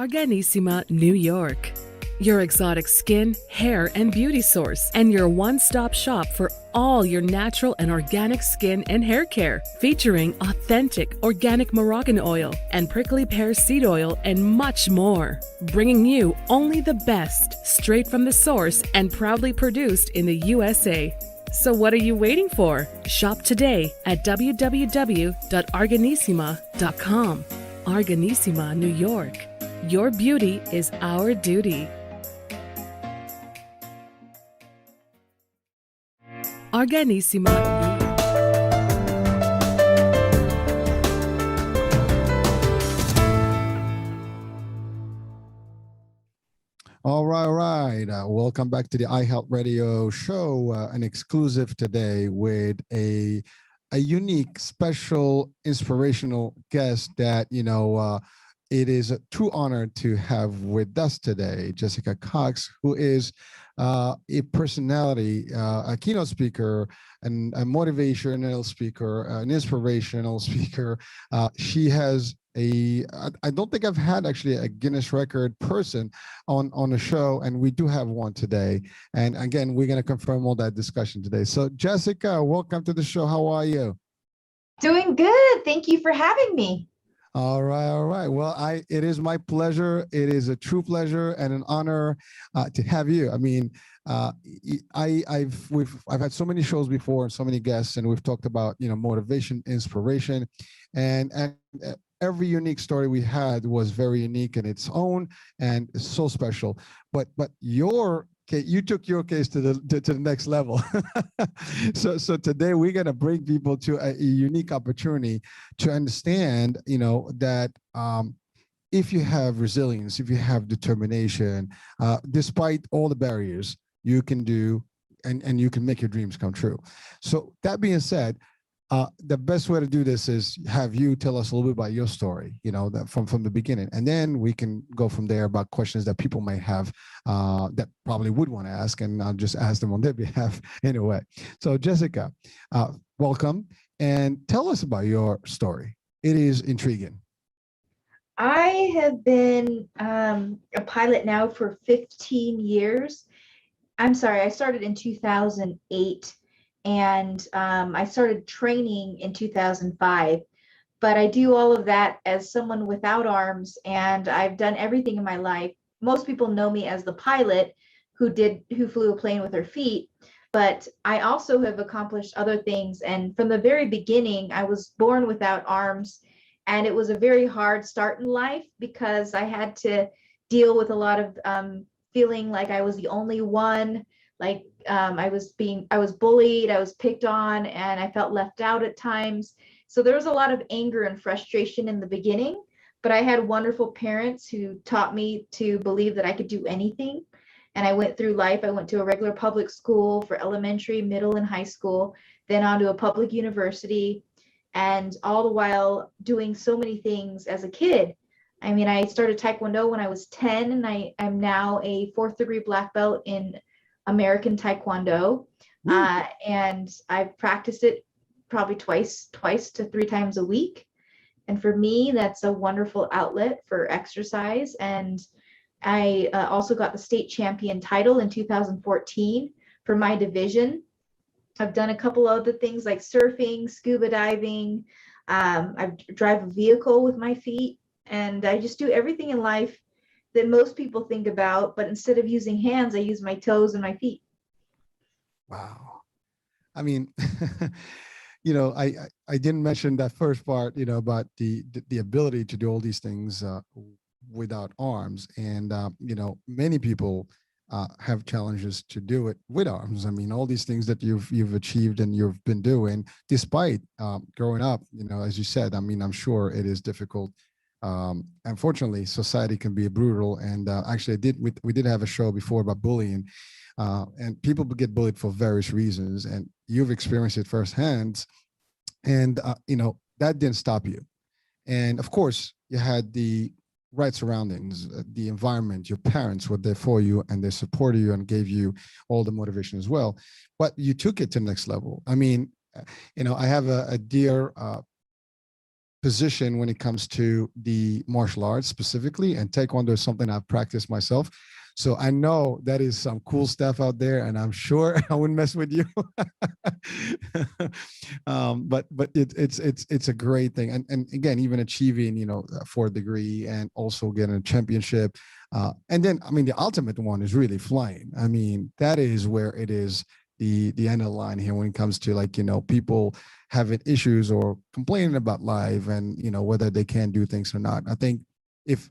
Arganissima, New York. Your exotic skin, hair, and beauty source, and your one-stop shop for all your natural and organic skin and hair care, featuring authentic organic Moroccan oil and prickly pear seed oil and much more. Bringing you only the best, straight from the source and proudly produced in the USA. So what are you waiting for? Shop today at www.arganissima.com. Arganissima, New York. Your beauty is our duty. Arganissima. All right, all right. Welcome back to the iHealth Radio show, an exclusive today with a unique, special, inspirational guest that, it is a true honor to have with us today, Jessica Cox, who is a personality, a keynote speaker, and a motivational speaker, an inspirational speaker. She has I don't think I've had actually a Guinness record person on the show, and we do have one today. And again, we're going to confirm all that discussion today. So Jessica, welcome to the show. How are you? Doing good. Thank you for having me. All right, all right. Well, it is my pleasure. It is a true pleasure and an honor to have you. I mean, I've had so many shows before and so many guests, and we've talked about motivation, inspiration, and every unique story we had was very unique in its own and so special. But you took your case to the next level. So today we're going to bring people to a unique opportunity to understand, that if you have resilience, if you have determination, despite all the barriers, you can do and you can make your dreams come true. So that being said, the best way to do this is have you tell us a little bit about your story, that from the beginning, and then we can go from there about questions that people might have that probably would want to ask, and I'll just ask them on their behalf anyway. So Jessica, welcome, and tell us about your story. It is intriguing. I have been a pilot now for 15 years. I'm sorry, I started in 2008. And I started training in 2005, but I do all of that as someone without arms, and I've done everything in my life. Most people know me as the pilot who flew a plane with her feet, but I also have accomplished other things. And from the very beginning, I was born without arms, and it was a very hard start in life because I had to deal with a lot of feeling like I was the only one. Like I was bullied, I was picked on, and I felt left out at times. So there was a lot of anger and frustration in the beginning, but I had wonderful parents who taught me to believe that I could do anything. And I went through life. I went to a regular public school for elementary, middle, and high school, then on to a public university, and all the while doing so many things as a kid. I mean, I started Taekwondo when I was 10, and I'm now a 4th degree black belt in American Taekwondo, and I've practiced it probably twice to 3 times a week. And for me, that's a wonderful outlet for exercise. And I also got the state champion title in 2014 for my division. I've done a couple other things like surfing, scuba diving. I drive a vehicle with my feet, and I just do everything in life that most people think about, but instead of using hands, I use my toes and my feet. Wow. I mean, I didn't mention that first part, about the ability to do all these things without arms. And, many people have challenges to do it with arms. I mean, all these things that you've achieved and you've been doing, despite growing up, as you said, I mean, I'm sure it is difficult. Unfortunately, society can be brutal, and actually, we did have a show before about bullying, and people get bullied for various reasons, and you've experienced it firsthand, and that didn't stop you. And of course, you had the right surroundings, the environment, your parents were there for you, and they supported you and gave you all the motivation as well. But you took it to the next level. I mean, I have a dear position when it comes to the martial arts specifically, and Taekwondo is something I've practiced myself. So I know that is some cool stuff out there, and I'm sure I wouldn't mess with you. But it's a great thing, and again, even achieving a fourth degree and also getting a championship, and then I mean the ultimate one is really flying. I mean that is where it is the end of the line here when it comes to like people having issues or complaining about life and whether they can do things or not. I think if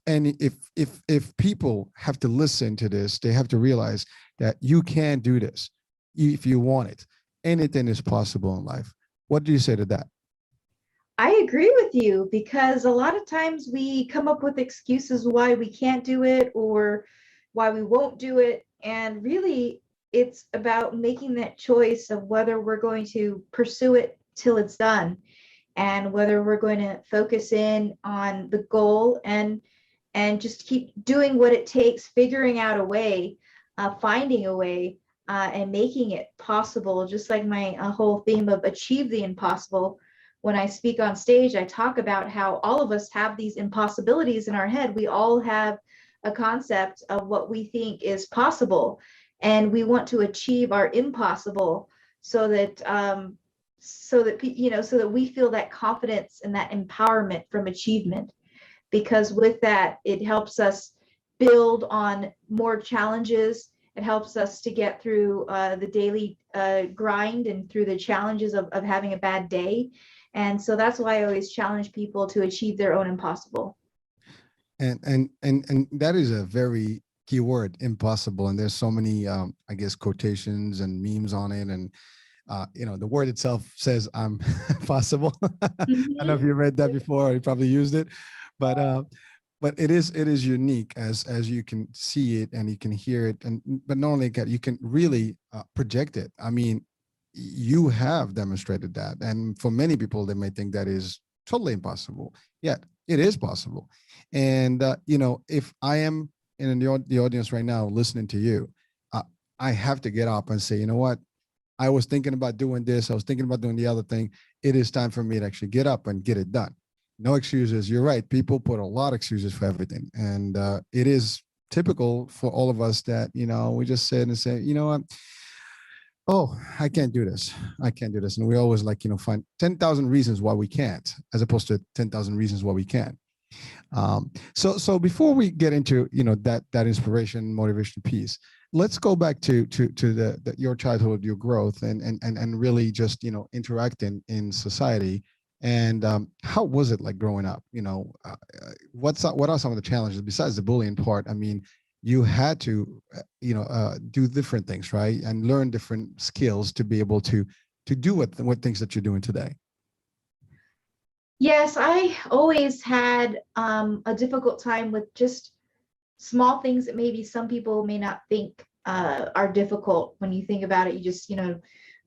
people have to listen to this, they have to realize that you can do this if you want it. Anything is possible in life. What do you say to that? I agree with you because a lot of times we come up with excuses why we can't do it or why we won't do it. And really, it's about making that choice of whether we're going to pursue it till it's done and whether we're going to focus in on the goal and just keep doing what it takes, figuring out a way, finding a way, and making it possible. Just like my whole theme of achieve the impossible. When I speak on stage, I talk about how all of us have these impossibilities in our head. We all have a concept of what we think is possible, and we want to achieve our impossible so that so that we feel that confidence and that empowerment from achievement, because with that it helps us build on more challenges. It helps us to get through the daily grind and through the challenges of having a bad day. And so that's why I always challenge people to achieve their own impossible. And that is a very key word, impossible. And there's so many I guess quotations and memes on it, and the word itself says I'm possible. I don't know if you read that before or you probably used it, but it is unique as you can see it and you can hear it, and but not only that, you can really project it. I mean, you have demonstrated that, and for many people they may think that is totally impossible, yet it is possible. And if I am in the audience right now listening to you, I have to get up and say, you know what, I was thinking about doing this, I was thinking about doing the other thing. It is time for me to actually get up and get it done. No excuses. You're right. People put a lot of excuses for everything. And it is typical for all of us that, we just sit and say, you know what? Oh, I can't do this. I can't do this. And we always find 10,000 reasons why we can't, as opposed to 10,000 reasons why we can. So before we get into, that inspiration, motivation piece, let's go back to your childhood, your growth, and really just, interacting in society. And how was it like growing up? What are some of the challenges besides the bullying part? I mean, you had to, do different things, right, and learn different skills to be able to do what things that you're doing today. Yes, I always had a difficult time with just small things that maybe some people may not think are difficult. When you think about it, you just,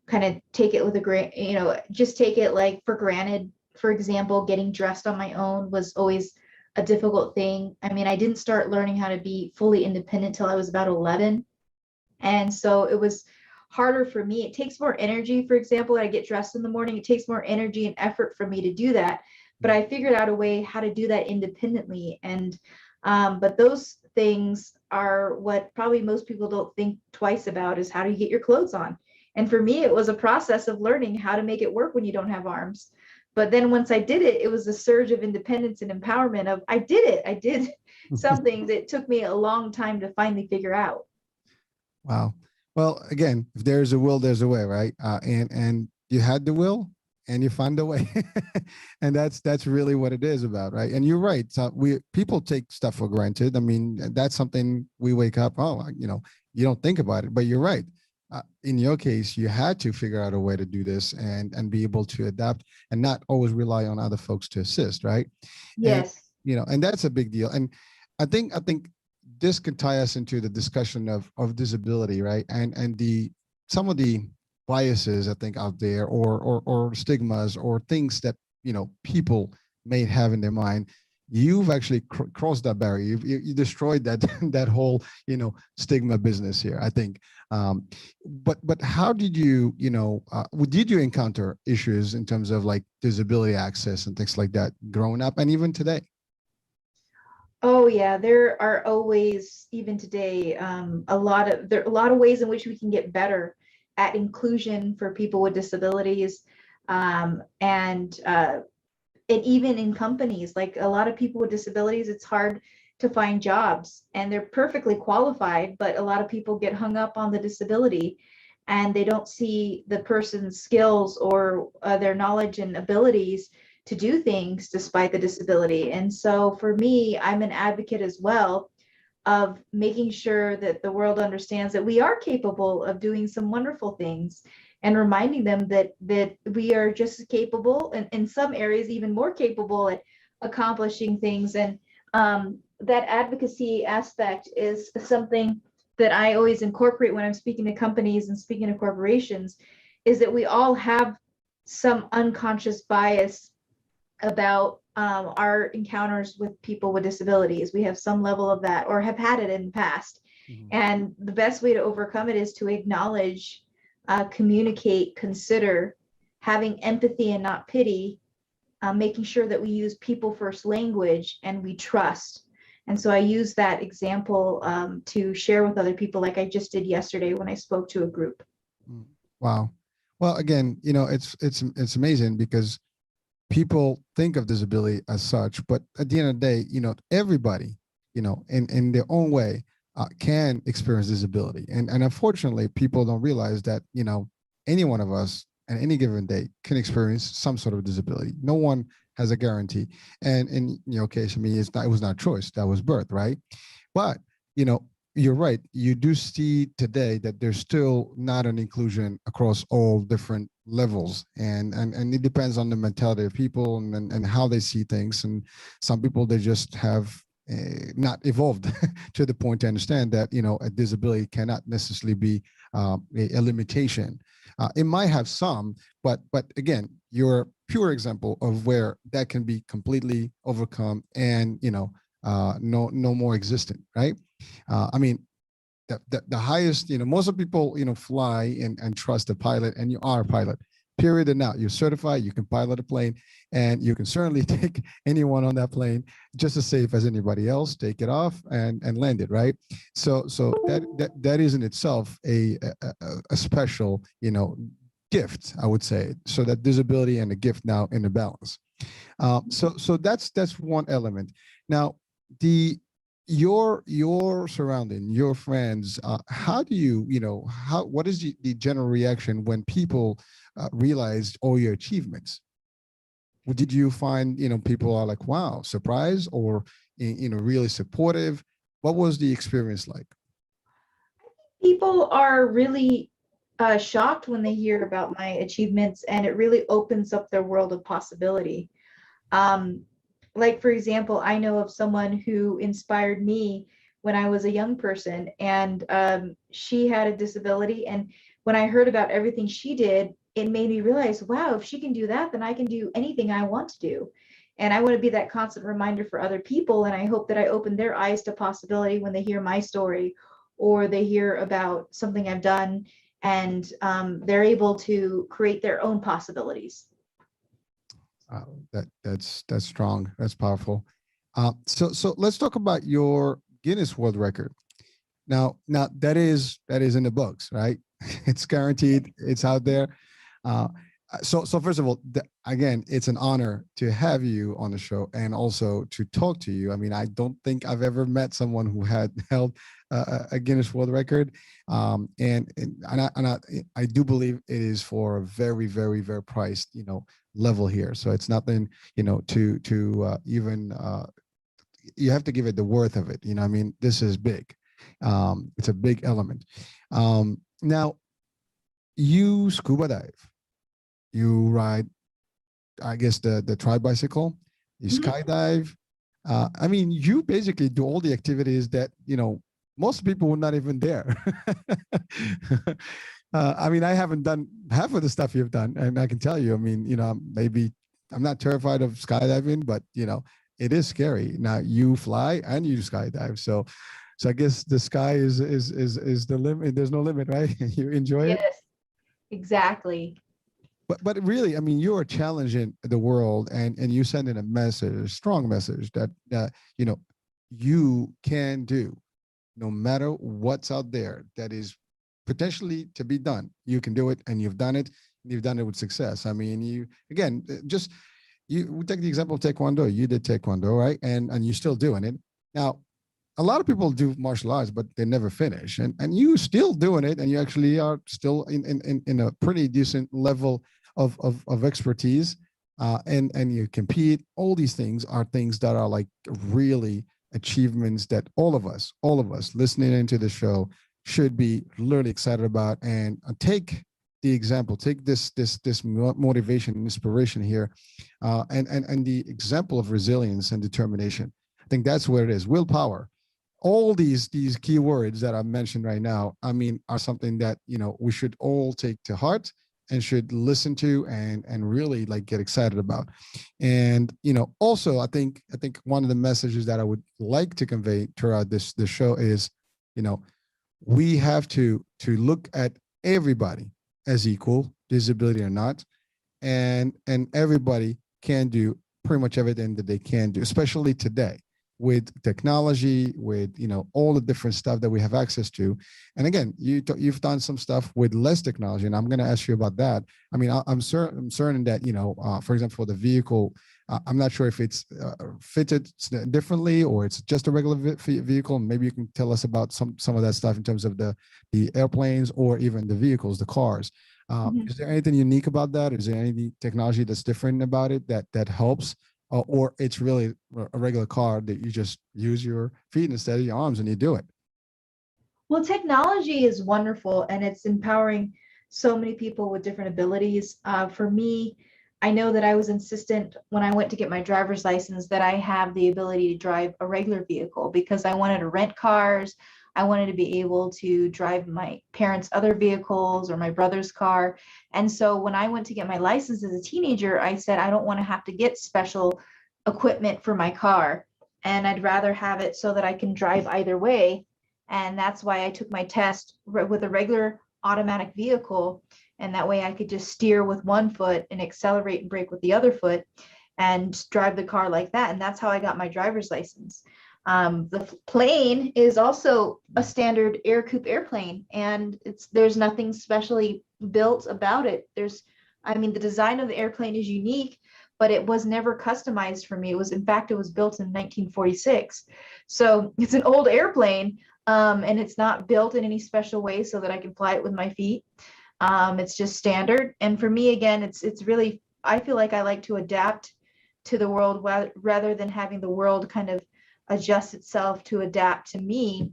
kind of take it with a grain, just take it like for granted. For example, getting dressed on my own was always a difficult thing. I mean, I didn't start learning how to be fully independent till I was about 11. And so it was harder for me. It takes more energy. For example, I get dressed in the morning, it takes more energy and effort for me to do that. But I figured out a way how to do that independently. And but those things are what probably most people don't think twice about, is how do you get your clothes on? And for me, it was a process of learning how to make it work when you don't have arms. But then once I did it, it was a surge of independence and empowerment of I did it. I did something that took me a long time to finally figure out. Wow. Well, again, if there's a will, there's a way, right? And you had the will, and you find a way, and that's really what it is about, right? And you're right. So people take stuff for granted. I mean, that's something we wake up. Oh, you don't think about it, but you're right. In your case, you had to figure out a way to do this and be able to adapt and not always rely on other folks to assist, right? And Yes. and that's a big deal. And I think this could tie us into the discussion of disability, right? And some of the biases I think out there, or stigmas or things that people may have in their mind. you've actually crossed that barrier. You destroyed that that whole stigma business here, I think. But how did did you encounter issues in terms of like disability access and things like that growing up and even today? Oh yeah, there are always, even today, there are a lot of ways in which we can get better at inclusion for people with disabilities, and even in companies, like a lot of people with disabilities, it's hard to find jobs, and they're perfectly qualified, but a lot of people get hung up on the disability, and they don't see the person's skills or their knowledge and abilities to do things despite the disability. And so for me, I'm an advocate as well of making sure that the world understands that we are capable of doing some wonderful things, and reminding them that we are just as capable, and in some areas even more capable at accomplishing things. And that advocacy aspect is something that I always incorporate when I'm speaking to companies and speaking to corporations, is that we all have some unconscious bias about our encounters with people with disabilities. We have some level of that, or have had it in the past. Mhm. And the best way to overcome it is to acknowledge, communicate, consider, having empathy and not pity, making sure that we use people first language and we trust. And so I use that example to share with other people, like I just did yesterday when I spoke to a group. Mm. Wow. Well, again, it's amazing because people think of disability as such, but at the end of the day, everybody, in their own way, can experience disability. And unfortunately, people don't realize that, any one of us at any given day can experience some sort of disability. No one has a guarantee. And in your case, I mean, it was not choice, that was birth, right? But, you know, you're right. You do see today that there's still not an inclusion across all different levels, and it depends on the mentality of people and how they see things. And some people, they just have not evolved to the point to understand that a disability cannot necessarily be a limitation. It might have some, but again, you're a pure example of where that can be completely overcome and no more existent, right? I mean, the highest, most of people, fly and trust the pilot, and you are a pilot, period. And now you're certified, you can pilot a plane, and you can certainly take anyone on that plane just as safe as anybody else, take it off and land it, right? So that is in itself a special, gift, I would say. So that disability and the gift now in the balance. So that's one element. Now, the your surrounding, your friends, how do what is the general reaction when people realize all your achievements? Did you find people are like, wow, surprised, or really supportive? What was the experience like? People are really shocked when they hear about my achievements, and it really opens up their world of possibility. Um, like, for example, I know of someone who inspired me when I was a young person, and she had a disability. And when I heard about everything she did, it made me realize, wow, if she can do that, then I can do anything I want to do. And I want to be that constant reminder for other people. And I hope that I open their eyes to possibility when they hear my story, or they hear about something I've done, and they're able to create their own possibilities. That's strong. That's powerful. So let's talk about your Guinness World Record. Now that is in the books, right? It's guaranteed. It's out there. Uh, so first of all, again, it's an honor to have you on the show and also to talk to you. I mean, I don't think I've ever met someone who had held a Guinness World Record, I do believe it is for a very, very, very priced, level here. So it's nothing, to even you have to give it the worth of it. I mean, this is big. It's a big element. Now, you scuba dive, you ride, I guess, the tri bicycle, you skydive. I mean, you basically do all the activities that most people were not even there. I mean, I haven't done half of the stuff you've done, and I can tell you, I mean, maybe I'm not terrified of skydiving, but it is scary. Now you fly and you skydive. So I guess the sky is the limit. There's no limit, right? You enjoy it. Yes, exactly. But really, I mean, you are challenging the world, and you sending a message, a strong message that you know you can do, no matter what's out there that is potentially to be done. You can do it, and you've done it. You've done it with success. I mean, you again, just you we take the example of taekwondo. You did taekwondo, right? And you're still doing it now. A lot of people do martial arts, but they never finish. And you still doing it, and you actually are still in a pretty decent level of expertise. And you compete. All these things are things that are like really achievements that all of us listening into the show should be really excited about. And take the example, take this motivation and inspiration here, and the example of resilience and determination. I think that's where it is. Willpower, all these key words that I mentioned right now, I mean, are something that we should all take to heart and should listen to and really like get excited about. And also, I think one of the messages that I would like to convey throughout this show is, you know, we have to look at everybody as equal, disability or not, and everybody can do pretty much everything that they can do, especially today with technology, with all the different stuff that we have access to. And again, you've done some stuff with less technology, and I'm going to ask you about that. I mean, I'm certain that for example, for the vehicle, I'm not sure if it's fitted differently or it's just a regular vehicle. Maybe you can tell us about some of that stuff in terms of the airplanes or even the vehicles, the cars. Is there anything unique about that? Is there any technology that's different about it that helps? Or it's really a regular car that you just use your feet instead of your arms and you do it? Well, technology is wonderful and it's empowering so many people with different abilities. For me, I know that I was insistent when I went to get my driver's license that I have the ability to drive a regular vehicle because I wanted to rent cars. I wanted to be able to drive my parents' other vehicles or my brother's car. And so when I went to get my license as a teenager, I said, I don't want to have to get special equipment for my car. And I'd rather have it so that I can drive either way. And that's why I took my test with a regular automatic vehicle. And that way I could just steer with one foot and accelerate and brake with the other foot and drive the car like that. And that's how I got my driver's license. The plane is also a standard air coupe airplane, and there's nothing specially built about it. The design of the airplane is unique, but it was never customized for me. In fact, it was built in 1946. So it's an old airplane, and it's not built in any special way so that I can fly it with my feet. It's just standard. And for me, again, it's really, I feel like I like to adapt to the world rather than having the world kind of adjust itself to adapt to me.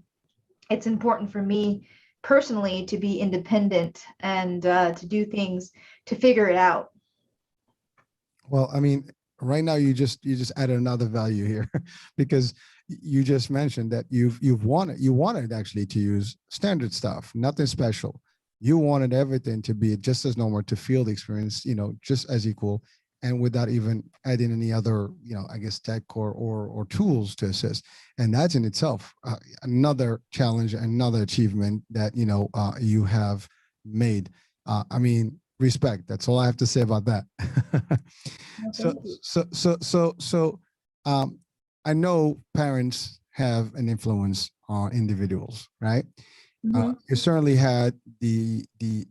It's important for me personally to be independent and to do things to figure it out. Well, I mean, right now you just added another value here because you just mentioned that you wanted actually to use standard stuff, nothing special. You wanted everything to be just as normal, to feel the experience, just as equal, and without even adding any other, I guess, tech or tools to assist. And that's in itself another challenge, another achievement that you have made. I mean, respect. That's all I have to say about that. So, I know parents have an influence on individuals, right? You certainly had the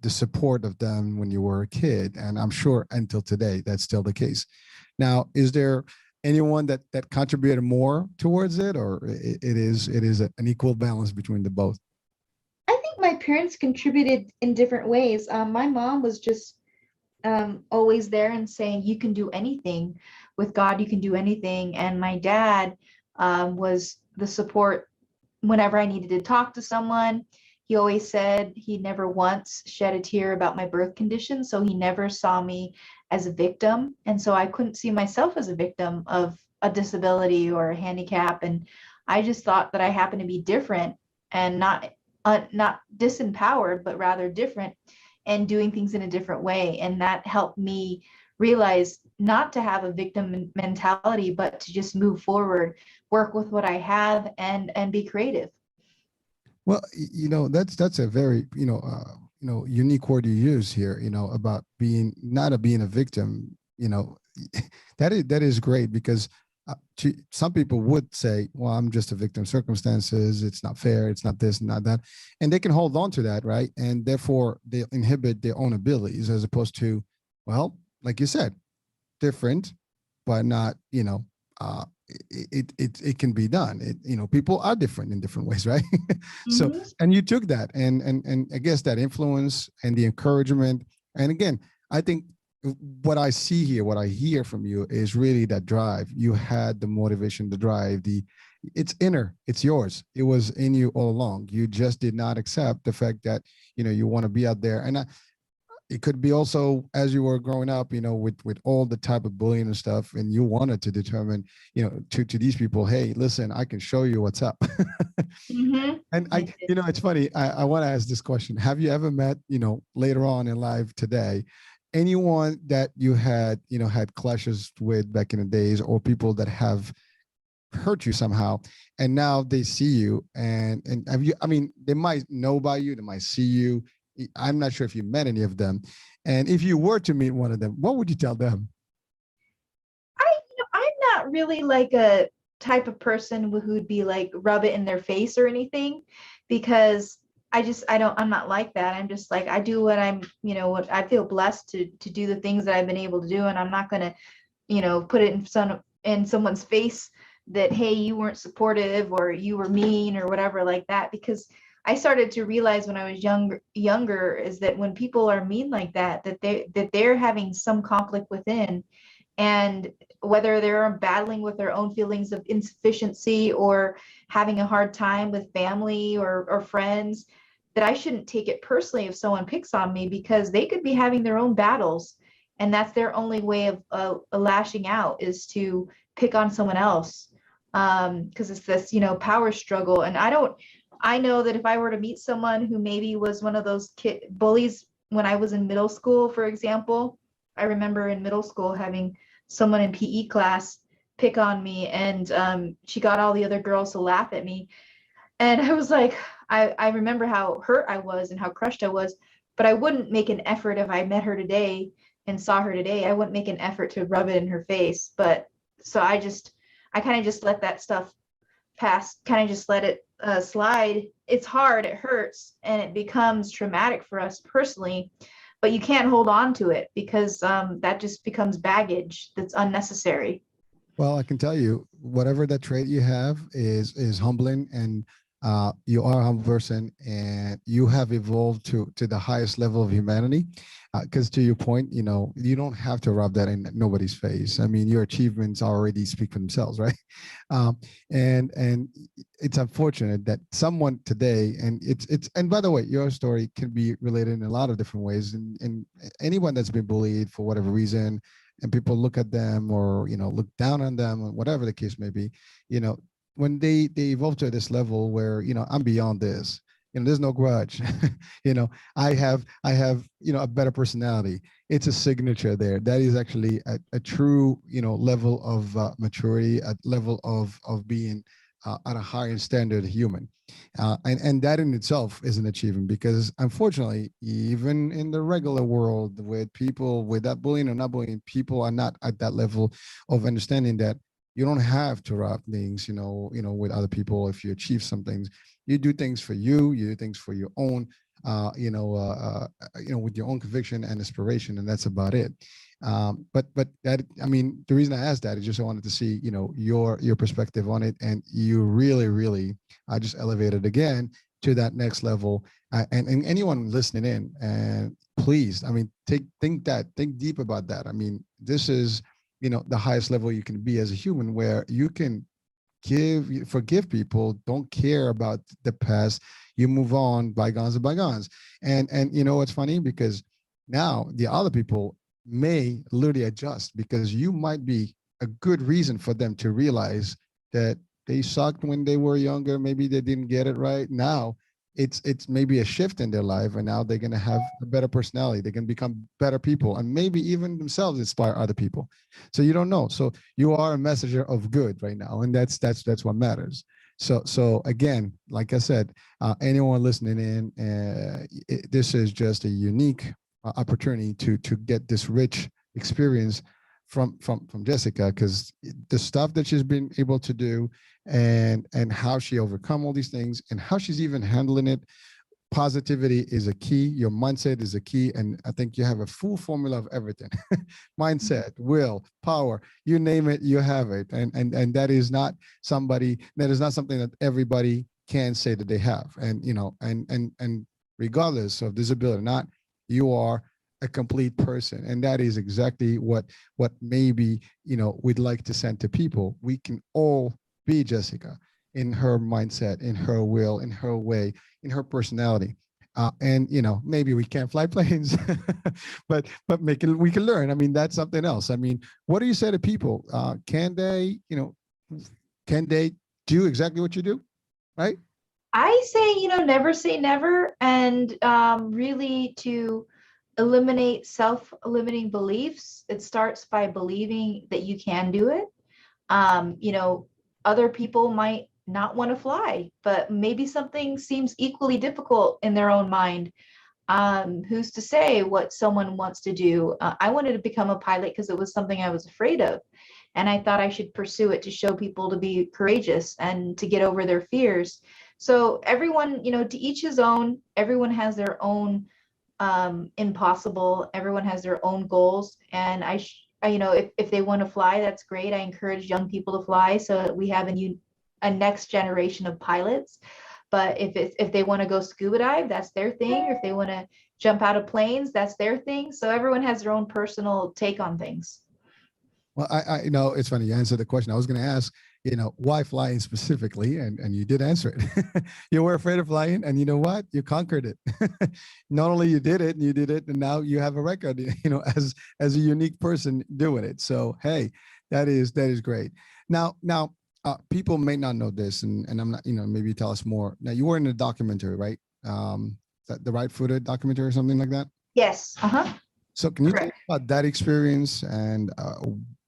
support of them when you were a kid, and I'm sure until today that's still the case. Now, is there anyone that contributed more towards it, or it is an equal balance between the both? I think my parents contributed in different ways. My mom was just always there and saying, you can do anything. With God, you can do anything. And my dad was the support whenever I needed to talk to someone. He always said he never once shed a tear about my birth condition. So he never saw me as a victim. And so I couldn't see myself as a victim of a disability or a handicap. And I just thought that I happened to be different and not disempowered, but rather different and doing things in a different way. And that helped me realize not to have a victim mentality, but to just move forward, work with what I have, and be creative. Well, that's a very, unique word you use here, about being not a being a victim, that is great because some people would say, well, I'm just a victim of circumstances. It's not fair. It's not this, not that. And they can hold on to that, right? And therefore they inhibit their own abilities as opposed to, well, like you said, different, but not, it can be done. People are different in different ways, right? So, Mhm. and you took that and I guess that influence and the encouragement. And again, I think what I see here, what I hear from you is really that drive. You had the motivation, the drive, it's inner, it's yours. It was in you all along. You just did not accept the fact that, you want to be out there. And it could be also as you were growing up, with all the type of bullying and stuff, and you wanted to determine, to these people, hey, listen, I can show you what's up. Mhm. And I did. it's funny. I want to ask this question: have you ever met, later on in life today, anyone that you had, had clashes with back in the days, or people that have hurt you somehow, and now they see you, and have you? I mean, they might know about you, they might see you. I'm not sure if you met any of them, and if you were to meet one of them, what would you tell them? I'm not really like a type of person who'd be like rub it in their face or anything, because I'm not like that. I'm just like, I do what what I feel blessed to do the things that I've been able to do, and I'm not gonna, put it in someone's face that, hey, you weren't supportive or you were mean or whatever like that, because I started to realize when I was younger is that when people are mean like that, that they're having some conflict within, and whether they're battling with their own feelings of insufficiency or having a hard time with family or friends, that I shouldn't take it personally if someone picks on me, because they could be having their own battles, and that's their only way of lashing out, is to pick on someone else, because it's this power struggle. And I know that if I were to meet someone who maybe was one of those kid bullies when I was in middle school, for example. I remember in middle school having someone in PE class pick on me, and she got all the other girls to laugh at me. And I was like, I remember how hurt I was and how crushed I was, but I wouldn't make an effort if I met her today and saw her today. I wouldn't make an effort to rub it in her face. But so I kind of just let that stuff pass, kind of just let it slide. It's hard, it hurts, and it becomes traumatic for us personally, but you can't hold on to it, because that just becomes baggage that's unnecessary. Well, I can tell you, whatever that trait you have is humbling, and you are a humble person, and you have evolved to the highest level of humanity. Because to your point, you don't have to rub that in nobody's face. I mean, your achievements already speak for themselves, right? Um, and it's unfortunate that someone today, and and by the way, your story can be related in a lot of different ways, and anyone that's been bullied for whatever reason, and people look at them, or look down on them, or whatever the case may be, you know when they evolve to this level where, I'm beyond this, there's no grudge. I have a better personality. It's a signature there. That is actually a true, level of maturity, a level of being at a higher standard human. And that in itself is an achievement, because unfortunately, even in the regular world, with people, with that bullying or not bullying, people are not at that level of understanding that you don't have to rub things, with other people. If you achieve some things, you do things for you, you do things for your own, with your own conviction and inspiration, and that's about it. But that, I mean, the reason I asked that is just I wanted to see, your perspective on it, and you really, really, I just elevated again to that next level. And anyone listening in, and please, I mean, think deep about that. I mean, this is, the highest level you can be as a human, where you can forgive people, don't care about the past, you move on, bygones are bygones. And what's funny, because now the other people may literally adjust, because you might be a good reason for them to realize that they sucked when they were younger, maybe they didn't get it right now. it's maybe a shift in their life, and now they're going to have a better personality. They can become better people, and maybe even themselves inspire other people. So you don't know. So you are a messenger of good right now, and that's what matters. So again, like I said, anyone listening in, this is just a unique opportunity to get this rich experience from Jessica, because the stuff that she's been able to do, and how she overcome all these things, and how she's even handling it. Positivity is a key. Your mindset is a key, and I think you have a full formula of everything. Mindset, will, power, you name it, you have it. And that is not something that everybody can say that they have. And and regardless of disability or not, you are a complete person, and that is exactly what maybe we'd like to send to people. We can all be Jessica in her mindset, in her will, in her way, in her personality. And maybe we can't fly planes, but we can learn. I mean, that's something else. I mean, what do you say to people? Can they do exactly what you do? Right? I say, never say never, and really to eliminate self-limiting beliefs. It starts by believing that you can do it. Other people might not want to fly, but maybe something seems equally difficult in their own mind. Who's to say what someone wants to do? I wanted to become a pilot because it was something I was afraid of. And I thought I should pursue it to show people to be courageous and to get over their fears. So everyone, to each his own, everyone has their own impossible, everyone has their own goals. And if they want to fly, that's great. I encourage young people to fly so that we have a next generation of pilots. But if they want to go scuba dive, that's their thing. Or if they want to jump out of planes, that's their thing. So everyone has their own personal take on things. Well, I it's funny you answered the question. I was going to ask, why flying specifically, and you did answer it. You were afraid of flying, and you know what? You conquered it. Not only you did it, and now you have a record. As a unique person doing it. So hey, that is great. Now, people may not know this, and I'm not. Maybe tell us more. Now, you were in a documentary, right? Is that the Right Footed documentary or something like that? Yes. Uh-huh. So can you tell us Correct. about that experience, and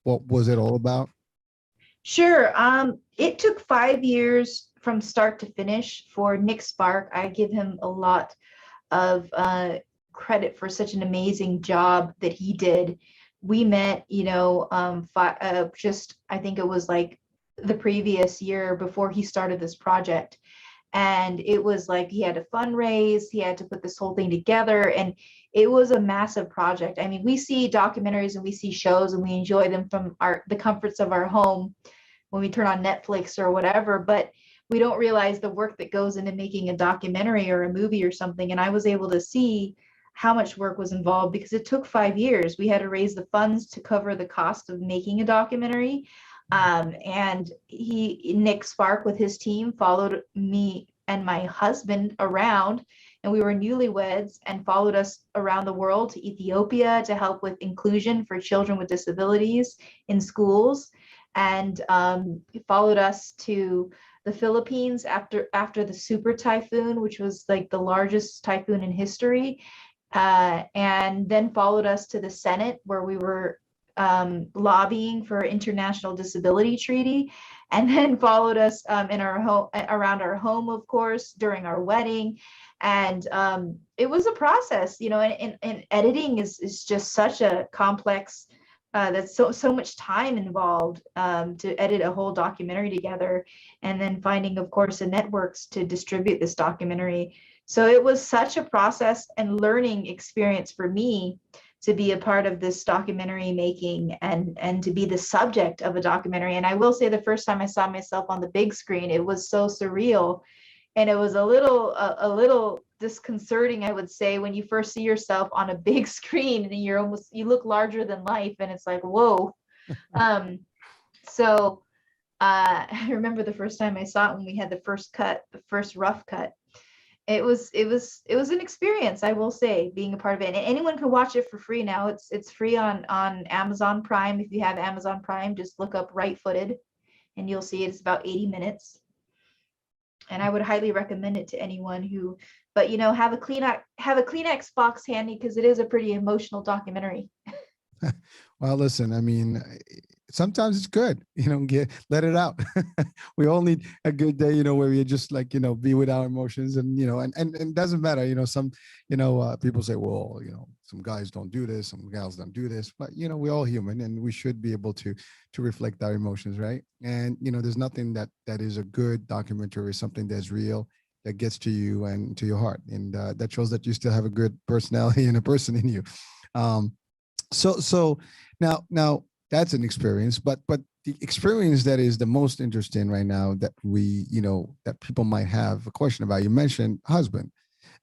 what was it all about? Sure. It took 5 years from start to finish for Nick Spark. I give him a lot of credit for such an amazing job that he did. We met, just I think it was like the previous year before he started this project. And it was like he had to fundraise, he had to put this whole thing together, and it was a massive project. I mean, we see documentaries and we see shows and we enjoy them from the comforts of our home when we turn on Netflix or whatever, but we don't realize the work that goes into making a documentary or a movie or something. And I was able to see how much work was involved because it took 5 years. We had to raise the funds to cover the cost of making a documentary. And Nick Spark with his team followed me and my husband around, and we were newlyweds, and followed us around the world to Ethiopia to help with inclusion for children with disabilities in schools, and followed us to the Philippines after the super typhoon, which was like the largest typhoon in history, and then followed us to the Senate where we were lobbying for international disability treaty, and then followed us in our home, around our home, of course, during our wedding. And it was a process, and editing is just such a complex, that's so much time involved to edit a whole documentary together, and then finding, of course, the networks to distribute this documentary. So it was such a process and learning experience for me to be a part of this documentary making, and to be the subject of a documentary. And I will say, the first time I saw myself on the big screen, it was so surreal, and it was a little disconcerting, I would say, when you first see yourself on a big screen and you look larger than life, and it's like, whoa. Um, so I remember the first time I saw it when we had the first rough cut. It was an experience, I will say, being a part of it. And anyone can watch it for free now. It's free on Amazon Prime. If you have Amazon Prime, just look up Right Footed and you'll see it. It's about 80 minutes. And I would highly recommend it to anyone who, but have a Kleenex box handy, because it is a pretty emotional documentary. Well, listen, I mean, sometimes it's good, let it out. We all need a good day, where we just like, be with our emotions and, and it doesn't matter, people say, well, some guys don't do this, some gals don't do this, but, we're all human and we should be able to reflect our emotions, right? And, there's nothing that is a good documentary, something that's real, that gets to you and to your heart. And that shows that you still have a good personality and a person in you. Um, so now that's an experience, but the experience that is the most interesting right now that we that people might have a question about, you mentioned husband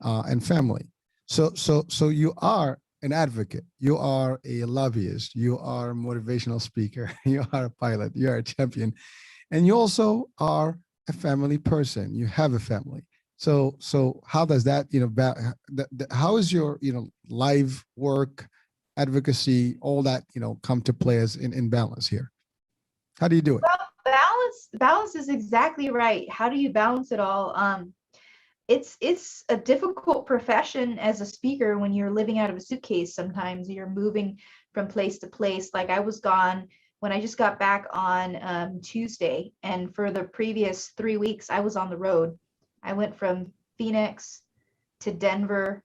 and family. So you are an advocate, you are a lobbyist, you are a motivational speaker, you are a pilot, you are a champion, and you also are a family person, you have a family. So how does that how is your live work, advocacy, all that come to play as in balance here? How do you do it? Well, balance is exactly right. How do you balance it all? It's a difficult profession as a speaker when you're living out of a suitcase. Sometimes you're moving from place to place. Like, I was gone when I just got back on Tuesday, and for the previous 3 weeks I was on the road. I went from Phoenix to Denver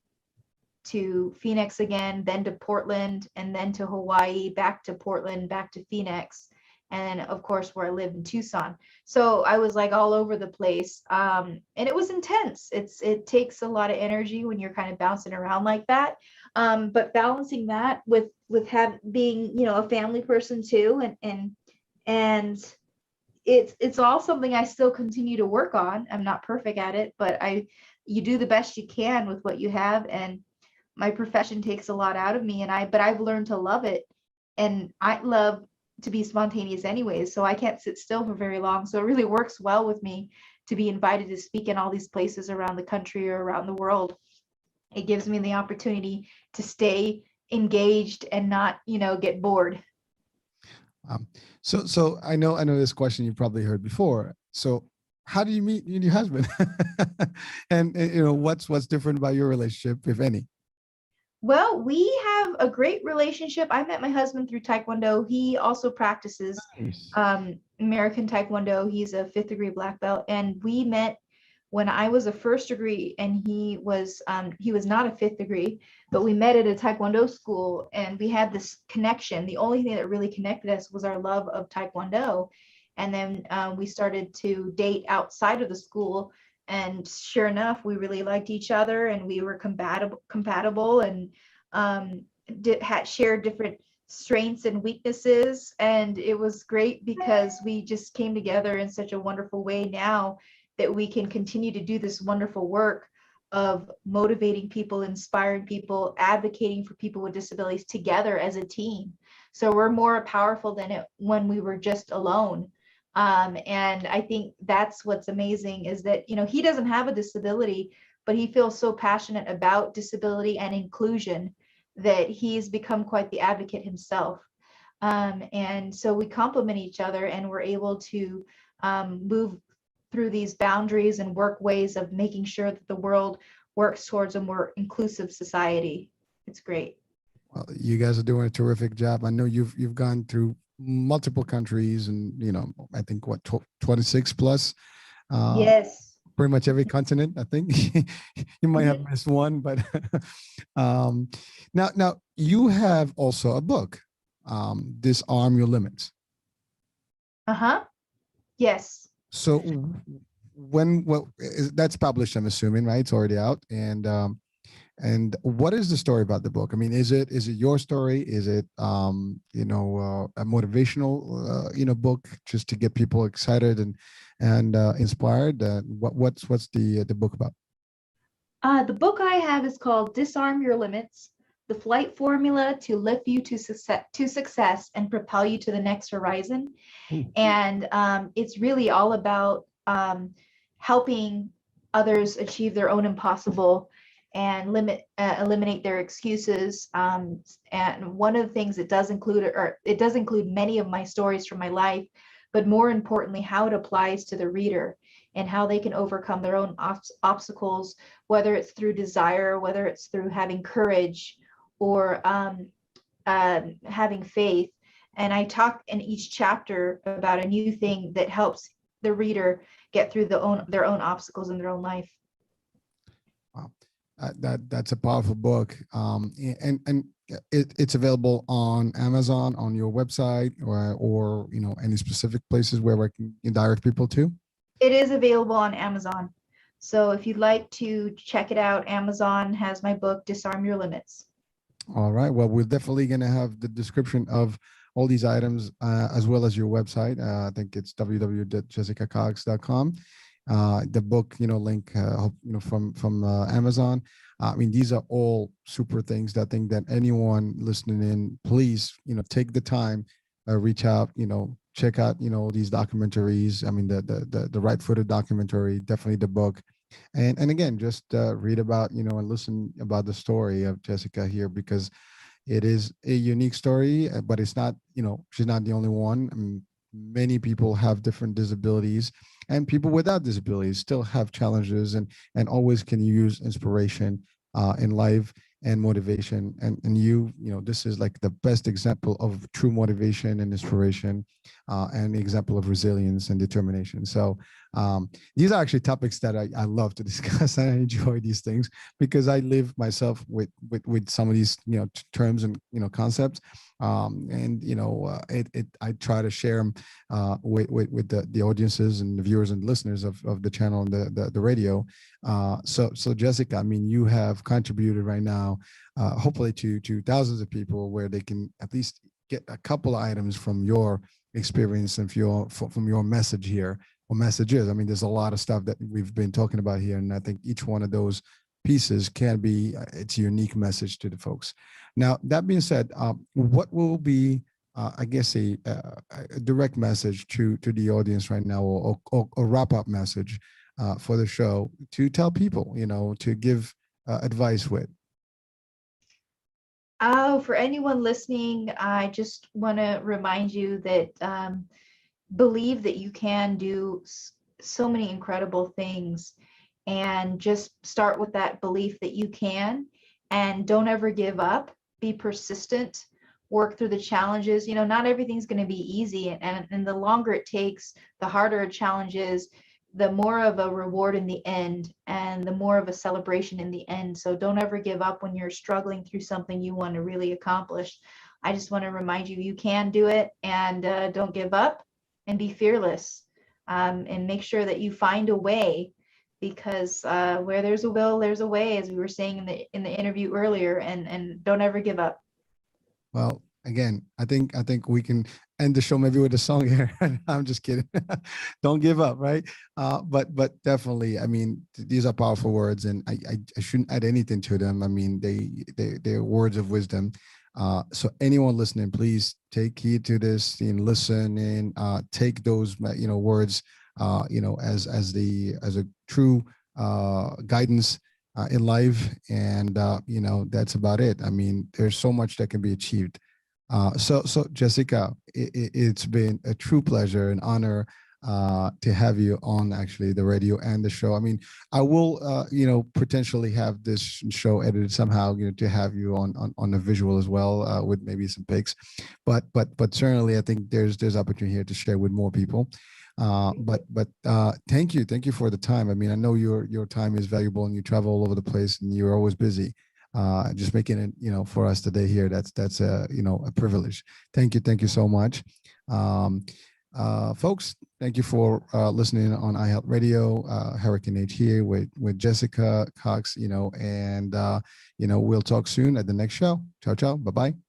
to Phoenix again, then to Portland, and then to Hawaii, back to Portland, back to Phoenix, and of course where I live in Tucson. So I was like all over the place, and it was intense. It takes a lot of energy when you're kind of bouncing around like that. But balancing that with being a family person too, and it's all something I still continue to work on. I'm not perfect at it, but you do the best you can with what you have. And my profession takes a lot out of me, but I've learned to love it, and I love to be spontaneous anyways, so I can't sit still for very long. So it really works well with me to be invited to speak in all these places around the country or around the world. It gives me the opportunity to stay engaged and not get bored. um, so I know this question you've probably heard before. So how do you meet your husband? And what's different about your relationship, if any? Well, we have a great relationship. I met my husband through Taekwondo. He also practices Nice. American Taekwondo. He's a fifth degree black belt, and we met when I was a first degree, and he was not a fifth degree, but we met at a Taekwondo school, and we had this connection. The only thing that really connected us was our love of Taekwondo, and then we started to date outside of the school. And sure enough, we really liked each other, and we were compatible, and had shared different strengths and weaknesses. And it was great because we just came together in such a wonderful way now that we can continue to do this wonderful work of motivating people, inspiring people, advocating for people with disabilities together as a team. So we're more powerful than when we were just alone. And I think that's what's amazing, is that he doesn't have a disability, but he feels so passionate about disability and inclusion that he's become quite the advocate himself. And so we complement each other, and we're able to move through these boundaries and work ways of making sure that the world works towards a more inclusive society. It's great. Well, you guys are doing a terrific job. I know you've gone through multiple countries, and I think 26 plus, uh, Yes. pretty much every continent. I think you might have Mhm. missed one, but um, now you have also a book, Disarm Your Limits. Uh-huh. Yes. So that's published, I'm assuming, right? It's already out. And what is the story about the book? I mean, is it your story? Is it a motivational book just to get people excited and inspired? What's the book about? The book I have is called Disarm Your Limits: The Flight Formula to Lift You to Success and Propel You to the Next Horizon. Ooh. And it's really all about helping others achieve their own impossible and eliminate their excuses. And one of the things it does include, or it does include many of my stories from my life, but more importantly, how it applies to the reader and how they can overcome their own obstacles, whether it's through desire, whether it's through having courage, or having faith. And I talk in each chapter about a new thing that helps the reader get through their own obstacles in their own life. Wow, that's a powerful book, and it's available on Amazon, on your website, or any specific places where I can direct people to. It is available on Amazon. So if you'd like to check it out, Amazon has my book, Disarm Your Limits. All right. Well, we're definitely going to have the description of all these items as well as your website. I think it's www.jessicacox.com. The book, link, from Amazon. I mean, these are all super things that I think that anyone listening in, please, take the time, reach out, check out, these documentaries. I mean, the right-footed documentary, definitely the book. And again, just read about, and listen about the story of Jessica here, because it is a unique story, but it's not, she's not the only one. I mean, many people have different disabilities, and people without disabilities still have challenges, and always can use inspiration in life and motivation. And this is like the best example of true motivation and inspiration, and the example of resilience and determination. So these are actually topics that I love to discuss, and I enjoy these things because I live myself with some of these terms and concepts, and I try to share them with the audiences and the viewers and listeners of the channel and the radio. So Jessica, I mean, you have contributed right now, hopefully to thousands of people, where they can at least get a couple of items from your experience and from your message here, or messages. I mean, there's a lot of stuff that we've been talking about here, and I think each one of those pieces can be its unique message to the folks. Now, that being said, what will be, I guess, a direct message to the audience right now, or wrap up message for the show to tell people, to give advice with? Oh, for anyone listening, I just want to remind you that believe that you can do so many incredible things, and just start with that belief that you can, and don't ever give up. Be persistent, work through the challenges. Not everything's going to be easy, and the longer it takes, the harder a challenge is, the more of a reward in the end, and the more of a celebration in the end. So don't ever give up when you're struggling through something you want to really accomplish. I just want to remind you, you can do it, and don't give up, and be fearless, and make sure that you find a way, because where there's a will, there's a way, as we were saying in the interview earlier, and don't ever give up. Well, again, I think we can end the show maybe with a song here. I'm just kidding. Don't give up, right? But definitely, I mean, these are powerful words, and I shouldn't add anything to them. I mean, they're words of wisdom. So anyone listening, please take heed to this and listen, and take those words as a true guidance in life. And that's about it. I mean, there's so much that can be achieved. So Jessica, it's been a true pleasure and honor to have you on actually the radio and the show. I mean, I will potentially have this show edited somehow, to have you on the visual as well, with maybe some pics, but certainly I think there's opportunity here to share with more people. But thank you for the time. I mean, I know your time is valuable, and you travel all over the place, and you're always busy. Just making it, for us today here, that's a privilege. Thank you so much. Folks, thank you for listening on iHealth Radio. Hurricane H here with Jessica Cox, and we'll talk soon at the next show. Ciao, ciao. Bye-bye.